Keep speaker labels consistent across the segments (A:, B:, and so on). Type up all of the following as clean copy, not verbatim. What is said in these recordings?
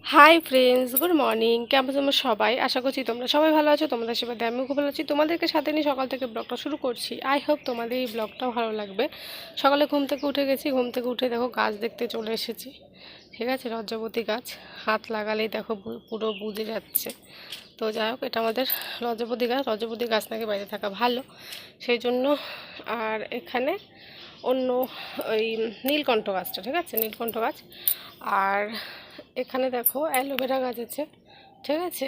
A: Hi friends, good morning. কেমন তোমরা সবাই? আশা করছি তোমরা সবাই ভালো আছো। তোমাদের সেবাতে আমিও খুব ভালো আছি। তোমাদেরকে সাথে নিয়ে সকাল থেকে ব্লগটা শুরু করছি। আই হোপ তোমাদের এই ব্লগটাও ভালো লাগবে। সকালে ঘুম থেকে উঠে গেছি। ঘুম থেকে উঠে দেখো গাছ দেখতে চলে এসেছি। ঠিক আছে, লজ্জাবতী গাছ। হাত লাগালেই দেখো পুরো বুঝে যাচ্ছে। তো যাই হোক, এটা আমাদের লজ্জাবতী গাছ। লজ্জাবতী গাছ নাকি বাইরে থাকা ভালো, সেই জন্য। আর এখানে অন্য ওই নীলকণ্ঠ গাছটা, ঠিক আছে, নীলকণ্ঠ গাছ। আর এখানে দেখো অ্যালোভেরা গাছ আছে, ঠিক আছে।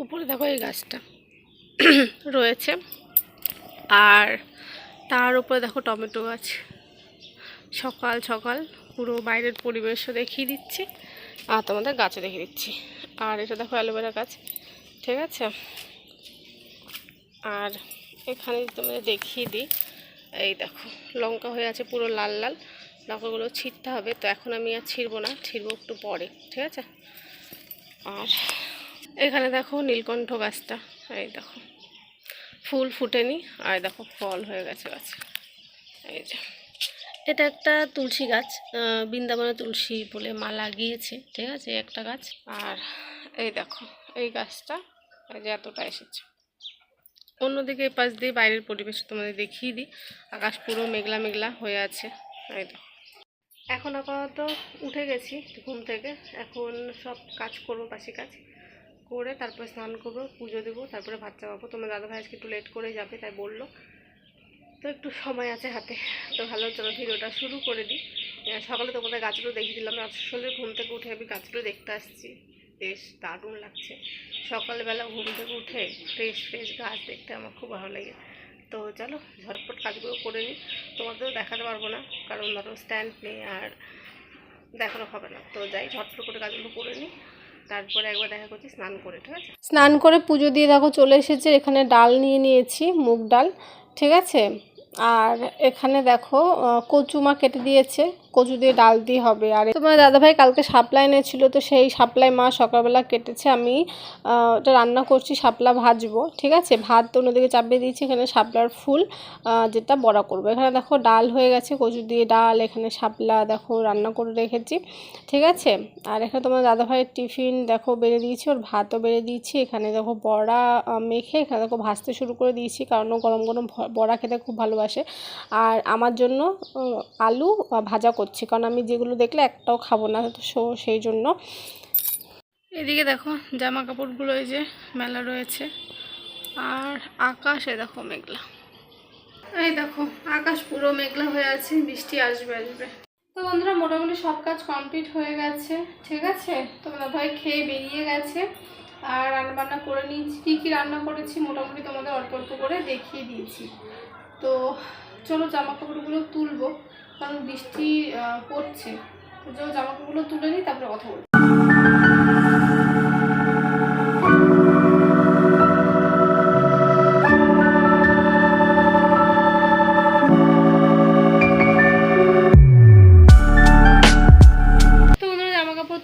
A: উপরে দেখো এই গাছটা রয়েছে। আর তার উপরে দেখো টমেটো গাছ। সকাল সকাল পুরো বাইরের পরিবেশও দেখিয়ে দিচ্ছি আর তোমাদের গাছও দেখিয়ে দিচ্ছি। আর এটা দেখো অ্যালোভেরা গাছ, ঠিক আছে। আর এখানে তোমাদের দেখিয়ে দিই, এই দেখো লঙ্কা হয়ে আছে পুরো লাল লাল। লঙ্কাগুলো ছিঁড়তে হবে, তো এখন আমি আর ছিঁড়বো না, ছিঁড়বো একটু পরে, ঠিক আছে। আর এখানে দেখো নীলকণ্ঠ গাছটা, এই দেখো ফুল ফুটেনি, আর দেখো ফল হয়ে গেছে গাছে। এই যে এটা একটা তুলসী গাছ, বৃন্দাবনে তুলসী বলে মা লাগিয়েছে, ঠিক আছে, একটা গাছ। আর এই দেখো এই গাছটা, এই যে এতটা এসেছে। অন্যদিকে এই পাশ দিয়ে বাইরের পরিবেশ তোমাদের দেখিয়ে দিই। আকাশ পুরো মেঘলা মেঘলা হয়ে আছে, এই দেখো। এখন আপাতত উঠে গেছি ঘুম থেকে। এখন সব কাজ করবো, বাসি কাজ করে তারপরে স্নান করবো, পুজো দেবো, তারপরে ভাত চাপাবো। তোমার দাদাভাই আজকে একটু লেট করে যাবে, তাই বললো, তো একটু সময় আছে হাতে। তো ভালো, চলো ভিডিওটা শুরু করে দিই। সকালে তোমাদের গাছগুলো দেখিয়ে দিলাম। আসলে ঘুম থেকে উঠে আমি গাছগুলো দেখতে আসছি, বেশ দারুণ লাগছে। সকালবেলা ঘুম থেকে উঠে ফ্রেশ ফ্রেশ গাছ দেখতে আমার খুব ভালো লাগে। তো চলো ঝটপট কাজগুলো করে নিই। তোমাদেরও দেখাতে পারবো না, কারণ ধরো স্ট্যান্ড নেই আর দেখানো হবে না। তো যাই ঝটপট করে কাজগুলো করে নিই, তারপরে একবার দেখা করছি স্নান করে, ঠিক আছে। স্নান করে পুজো দিয়ে দেখো চলে এসেছে। এখানে ডাল নিয়ে নিয়েছি, মুগ ডাল, ঠিক আছে। আর এখানে দেখো কচু মা কেটে দিয়েছে, কচু দিয়ে ডাল দিয়ে হবে। আর তোমার দাদাভাই কালকে শাপলা এনেছিল, তো সেই শাপলাই মা সকালবেলা কেটেছে। আমি এটা রান্না করছি, শাপলা ভাজবো, ঠিক আছে। ভাত তো অন্যদিকে চাপিয়ে দিয়েছি। এখানে শাপলার ফুল যেটা বড়া করবো। এখানে দেখো ডাল হয়ে গেছে, কচু দিয়ে ডাল। এখানে শাপলা দেখো রান্না করে রেখেছি, ঠিক আছে। আর এখানে তোমার দাদাভাইয়ের টিফিন দেখো বেড়ে দিয়েছি, ওর ভাতও বেড়ে দিয়েছি। এখানে দেখো বড়া মেখে এখানে দেখো ভাজতে শুরু করে দিয়েছি, কারণ ও গরম গরম বড়া খেতে খুব ভালোবাসে। আর আমার জন্য আলু ভাজা করছি, কারণ আমি যেগুলো দেখলে একটাও খাবো না, তো সেই জন্য। এদিকে দেখো জামা কাপড়গুলো এই যে মেলা রয়েছে। আর আকাশে দেখো মেঘলা, এই দেখো আকাশ পুরো মেঘলা হয়ে আছে, বৃষ্টি আসবে আসবে। তো বন্ধুরা মোটামুটি সব কাজ কমপ্লিট হয়ে গেছে, ঠিক আছে। তোমরা ভাই খেয়ে বেরিয়ে গেছে। আর রান্নাবান্না করে নিয়েছি। কী কী রান্না করেছি মোটামুটি তোমাদের অল্প অল্প করে দেখিয়ে দিয়েছি। তো চলো জামা কাপড়গুলো তুলবো, কারণ বৃষ্টি পড়ছে। তো চলো জামা কাপড়গুলো তুলে নিই, তারপরে কথা বলবো।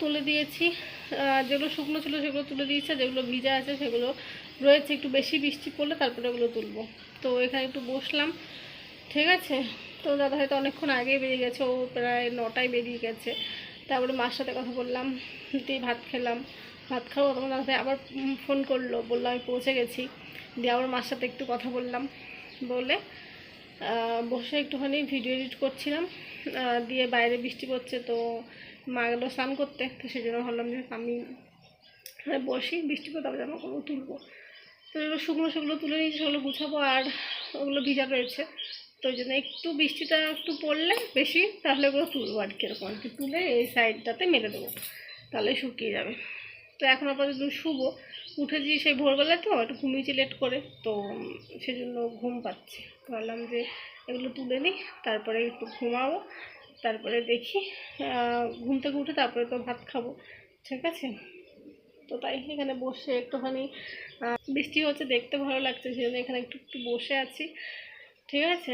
A: তুলে দিয়েছি, যেগুলো শুকনো ছিল সেগুলো তুলে দিয়েছে, যেগুলো ভিজা আছে সেগুলো রয়েছে। একটু বেশি বৃষ্টি পড়লে তারপরে ওগুলো তুলবো। তো এখানে একটু বসলাম, ঠিক আছে। তো দাদা হয়তো অনেকক্ষণ আগেই বেরিয়ে গেছে, ও প্রায় 9টায় বেরিয়ে গেছে। তারপরে মার সাথে কথা বললাম, দিয়ে ভাত খেলাম। ভাত খাবো, তখন দাদা ভাই আবার ফোন করলো, বললো আমি পৌঁছে গেছি। দিয়ে আবার মার সাথে একটু কথা বললাম, বলে বসে একটুখানি ভিডিও এডিট করছিলাম। দিয়ে বাইরে বৃষ্টি পড়ছে, তো মা গেলো স্নান করতে, তো সেই জন্য ভাবলাম যে আমি বসি, বৃষ্টি পড়ে তারপরে জামা কাপড় তুলবো। তো এগুলো শুকনো সেগুলো তুলে নিয়েছি, সেগুলো গুছাবো। আর ওগুলো ভিজা রয়েছে, তো ওই জন্য একটু বৃষ্টিটা একটু পড়লে বেশি, তাহলে ওগুলো তুলবো আর কি, এরকম আর কি। তুলে এই সাইডটাতে মেলে দেবো, তাহলে শুকিয়ে যাবে। তো এখন আপাতত শুবো। উঠেছি সেই ভোরবেলায়, তো একটু ঘুমিয়েছি লেট করে, তো সেজন্য ঘুম পাচ্ছে। ভাবলাম যে এগুলো তুলে নিই, তারপরে একটু ঘুমাবো, তারপরে দেখি ঘুম থেকে উঠে তারপরে তো ভাত খাবো, ঠিক আছে। তো তাই এখানে বসে একটুখানি বৃষ্টি হচ্ছে, দেখতে ভালো লাগছে, সেজন্য এখানে একটু একটু বসে আছি, ঠিক আছে।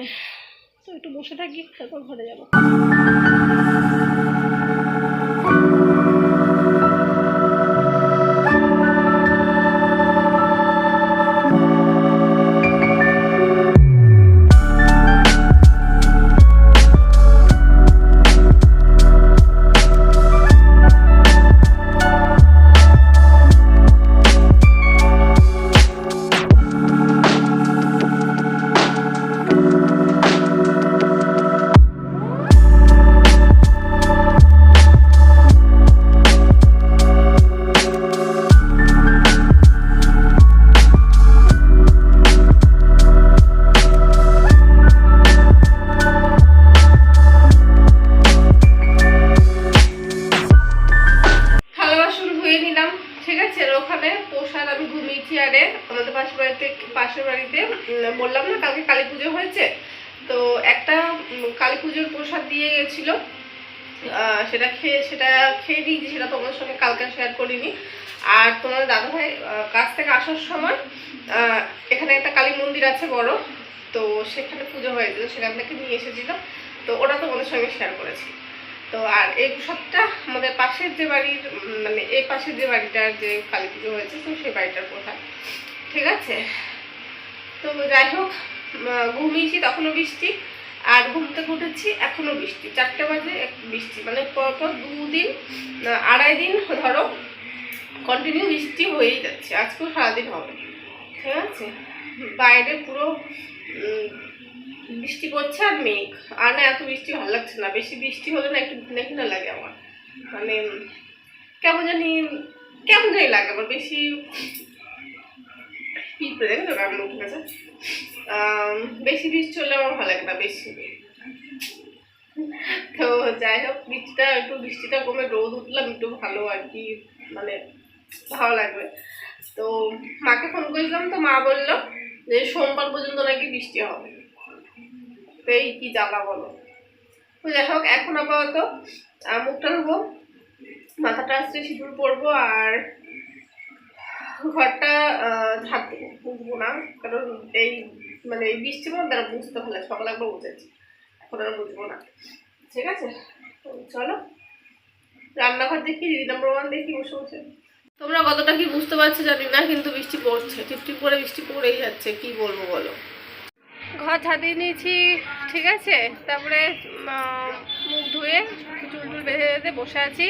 A: তো একটু বসে থাকি, তারপর ঘরে যাবো। পাশের বাড়িতে বললাম না কালকে কালী পুজো হয়েছে, তো একটা কালী পুজোর প্রসাদ দিয়ে গেছিলো, সেটা খেয়ে দিয়েছি, সেটা তোমাদের সঙ্গে কালকে শেয়ার করিনি। আর তোমার দাদাভাই কাছ থেকে আসার সময় এখানে একটা কালী মন্দির আছে বড়, তো সেখানে পুজো হয়েছিল, সেখান থেকে নিয়ে এসেছিল, তো ওটা তোমাদের সঙ্গে শেয়ার করেছি। তো আর এই প্রসাদটা আমাদের পাশের যে বাড়ির মানে এই পাশের যে বাড়িটার যে কালী পুজো হয়েছে, তো সেই বাড়িটার প্রসাদ। ঠিক আছে, তো যাই হোক, ঘুমিয়েছি তখনও বৃষ্টি, আর ঘুম থেকে উঠেছি এখনও বৃষ্টি, 4টে বাজে বৃষ্টি, মানে পরপর 2 দিন 2.5 দিন ধরো কন্টিনিউ বৃষ্টি হয়েই যাচ্ছে, আজকেও সারাদিন হবে। ঠিক আছে, বাইরে পুরো বৃষ্টি পড়ছে আর মেঘ, আর না এত বৃষ্টি ভালো লাগছে না, বেশি বৃষ্টি হলে না একটু ঘিনা ঘিনা লাগে আমার, মানে কেমন জানি লাগে আমার, বেশি পিঁপড়ে দেখে তো রান্না উঠে গেছে, বেশি বৃষ্টি হলে আমার ভালো লাগে না বেশি। তো যাই হোক, বৃষ্টিটা কমে রোদ উঠলাম একটু ভালো আর কি, মানে ভালো লাগবে। তো মাকে ফোন করেছিলাম, তো মা বললো যে সোমবার পর্যন্ত নাকি বৃষ্টি হবে, তো এই কি জ্বালা বলো। তো যাই হোক, এখন আপাতত মুখটা ধোবো, মাথাটা আসছে, সিঁদুর পরবো, আর ঘরটা ঝাড় দেবো, বুঝবো না, কারণ এই মানে এই বৃষ্টির মধ্যে আর বুঝতে ভালো, সকালে একবার বুঝেছি, এখন আর বুঝবো না। ঠিক আছে, চলো রান্নাঘর দেখি, দিদি নাম্বার 1 দেখি বসে বসে। তোমরা কতটা কি বুঝতে পারছো জানি না, কিন্তু বৃষ্টি পড়ছে, টিপটিপ করে বৃষ্টি পড়েই যাচ্ছে, কি বলবো বলো। ঘর ঝাড়িয়ে নিয়েছি, ঠিক আছে, তারপরে মুখ ধুয়ে চুল বেঁধে বসে আছি,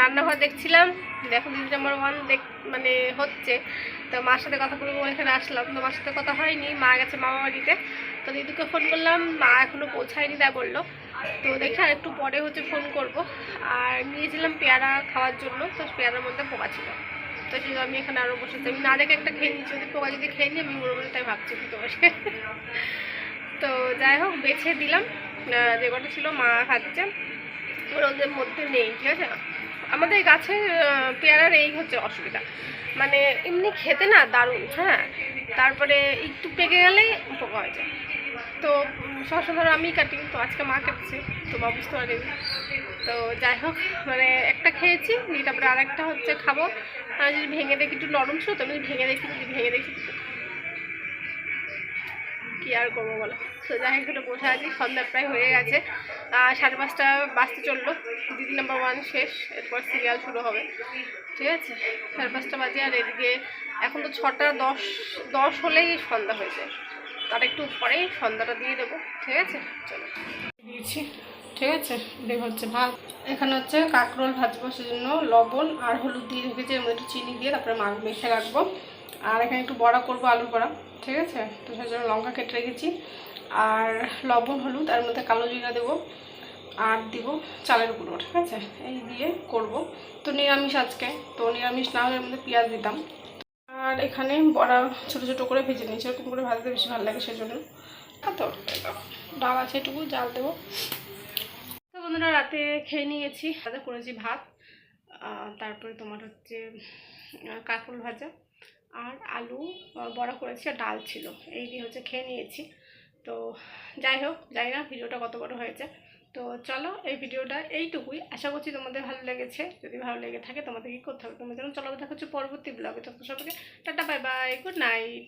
A: রান্নাঘর দেখছিলাম, দেখো দিদি নাম্বার 1 মানে হচ্ছে, তো মার সাথে কথা বলবো এখানে আসলাম, তো মার সাথে কথা হয়নি, মা গেছে মামা বাড়িতে, তো দিদিকে ফোন করলাম, মা এখনও পৌঁছায়নি তাই বললো, তো দেখি আর একটু পরে ফোন করব। আর নিয়েছিলাম পেয়ারা খাওয়ার জন্য, তো পেয়ারার মধ্যে পোকা ছিল, তো সেই আমি এখানে আরও বসেছি, আমি না দেখে একটা খেয়ে নিচ্ছি, যদি পোকা যদি খেয়ে নিই আমি মনে মনে তাই ভাবছি তো বসে। তো যাই হোক, বেছে দিলাম, যে কটা ছিল মা খাচ্ছে, ওদের মধ্যে নেই। ঠিক আছে, আমাদের গাছে পেয়ারার এই হচ্ছে অসুবিধা, মানে এমনি খেতে না দারুণ, হ্যাঁ, তারপরে একটু পেকে গেলেই পোকা হয়ে যায়, তো সবসময় ধরো আমি কাটি, তো আজকে মা কাটছে, তো মা বুঝতে পারিনি। তো যাই হোক, মানে একটা খেয়েছি, তারপরে আর একটা হচ্ছে খাবো, আর যদি ভেঙে দেখি একটু নরম ছিল, তো আমি ভেঙে দেখি কি আর করবো বলো। তো যাই হোক, একটু বসে আছি, সন্ধ্যা প্রায় হয়ে গেছে, 5:30 বাজতে চললো, দিদি নাম্বার 1 শেষ, এরপর সিরিয়াল শুরু হবে। ঠিক আছে, 5:30 বাজে, আর এদিকে এখন তো 6:10 হলেই সন্ধ্যা হয়েছে, তার একটু পরেই সন্ধ্যাটা দিয়ে দেবো। ঠিক আছে, চলো দিয়েছি। ঠিক আছে, দেখ হচ্ছে ভাত, এখানে হচ্ছে কাঁকরোল ভাজবো, সেজন্য লবণ আর হলুদ দিয়ে রেখেছি, এর মধ্যে একটু চিনি দিয়ে তারপরে মেখে রাখবো, আর এখানে একটু বড়া করবো, আলুর বড়া। ঠিক আছে, তো সেই জন্য লঙ্কা কেটে রেখেছি, আর লবণ হলুদ, আর মধ্যে কালো জিরা দেবো, আর দিব চালের গুঁড়ো। ঠিক আছে, এই দিয়ে করব। তো নিরামিষ আজকে, তো নিরামিষ না হলে এর মধ্যে পেঁয়াজ দিতাম। আর এখানে বড়া ছোটো ছোটো করে ভেজে নিয়েছি, এরকম করে ভাজতে বেশি ভালো লাগে, সেজন্য। তো ডাল আছে, এটুকু জাল দেবো। তো বন্ধুরা, রাতে খেয়ে নিয়েছি, রাতে করেছি ভাত, তারপরে তোমার হচ্ছে কাঁকরোল ভাজা আর আলু বড়া করেছি, আর ডাল ছিল, এই দিয়ে হচ্ছে খেয়ে নিয়েছি। তো যাই হোক, জানি না ভিডিওটা কত বড় হয়েছে, তো চলো এই ভিডিওটা এইটুকুই, আশা করছি তোমাদের ভালো লেগেছে। যদি ভালো লেগে থাকে তোমাদের কী করতে হবে, তোমাদের চলো দেখা হচ্ছে পরবর্তী ব্লগে, তখন সবাইকে tata, bye bye, good night.